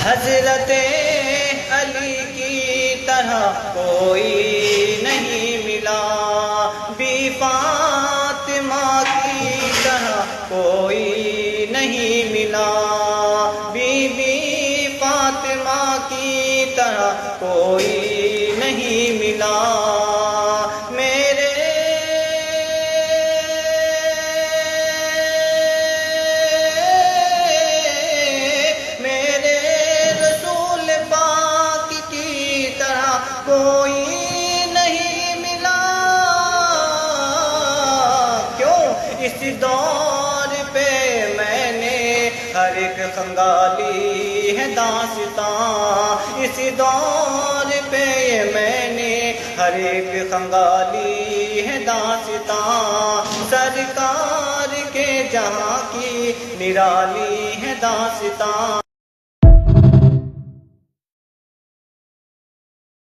حضرت علی کی طرح کوئی نہیں ملا، بی فاطمہ کی طرح کوئی نہیں ملا، بی بی فاطمہ کی طرح کوئی نہیں ملا۔ کوئی نہیں ملا، کیوں اس دور پہ میں نے ہر ایک خنگالی ہے داستاں، اس دور پہ میں نے ہر ایک خنگالی ہے داستاں، سرکار کے جہاں کی نرالی ہے داستاں۔